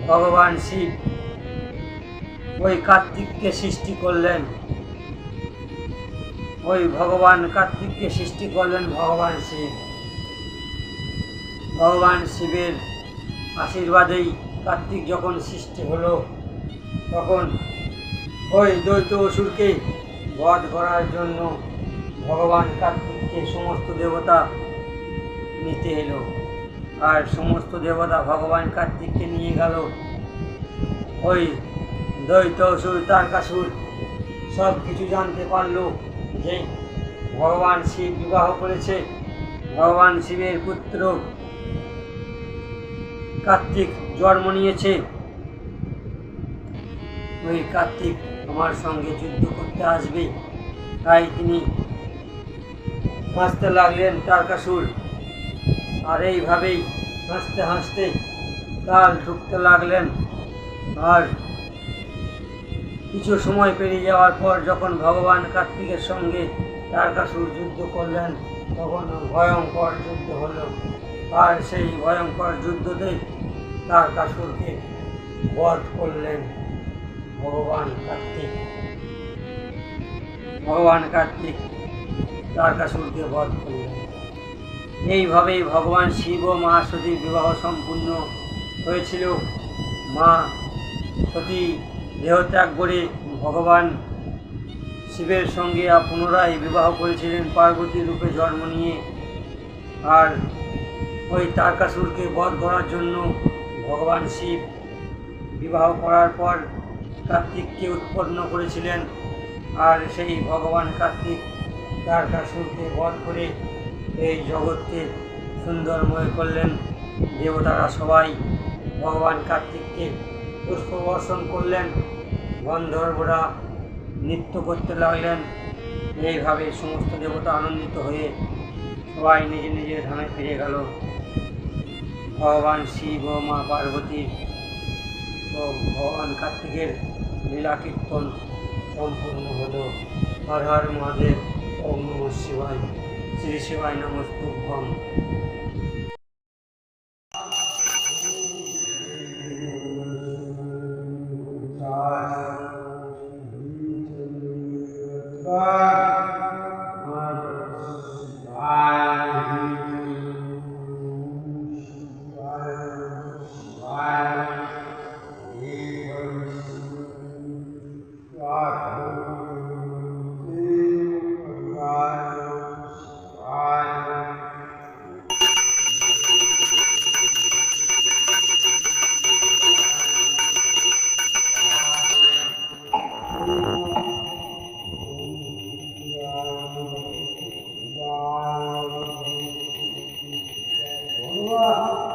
ভগবান শিব ওই কার্তিককে সৃষ্টি করলেন। ওই ভগবান কার্তিককে সৃষ্টি করলেন ভগবান শিব। ভগবান শিবের আশীর্বাদেই কার্তিক যখন সৃষ্টি হলো, তখন ওই দৈত্য অসুরকে বধ করার জন্য ভগবান কার্তিককে সমস্ত দেবতা নিতে এলো। আর সমস্ত দেবতা ভগবান কার্তিককে নিয়ে গেল। ওই দৈত্য অসুর তারকাসুর সব কিছু জানতে পারলো যে ভগবান শিব বিবাহ করেছে, ভগবান শিবের পুত্র কার্তিক জন্ম নিয়েছে। ওই কার্তিক আমার সঙ্গে যুদ্ধ করতে আসবে, তাই তিনি হাসতে লাগলেন তারকাসুর। আর এইভাবেই হাসতে হাসতে কাল ঢুকতে লাগলেন। আর কিছু সময় পেরিয়ে যাওয়ার পর যখন ভগবান কার্তিকের সঙ্গে তারকাসুর যুদ্ধ করলেন, তখন ভয়ঙ্কর যুদ্ধ হলো। আর সেই ভয়ঙ্কর যুদ্ধতে তারকাসুরকে বধ করলেন ভগবান কার্তিক। ভগবান কার্তিক তারকাসুরকে বধ করলেন। এইভাবেই ভগবান শিব ও মা সতীর বিবাহ সম্পূর্ণ হয়েছিল। মা সতী দেহত্যাগ করে ভগবান শিবের সঙ্গে পুনরায় বিবাহ করেছিলেন পার্বতী রূপে জন্ম নিয়ে। আর ওই তারকাসুরকে বধ করার জন্য ভগবান শিব বিবাহ করার পর কার্তিককে উৎপন্ন করেছিলেন। আর সেই ভগবান কার্তিক তারকাসুরকে বধ করে এই জগৎকে সুন্দরময় করলেন। দেবতারা সবাই ভগবান কার্তিককে পুষ্পবর্ষণ করলেন, গন্ধর্বরা নৃত্য করতে লাগলেন। এইভাবে সমস্ত দেবতা আনন্দিত হয়ে সবাই নিজের নিজের ধামে ফিরে গেল। ভগবান শিব ও মা পার্বতীর ও ভগবান কার্তিকের লীলা কীর্তন সম্পূর্ণ হলো। হর হর মহাদেব, ওম নমঃ শিবায়, শ্রী শিবায় নমস্তুভ্যম। Wow.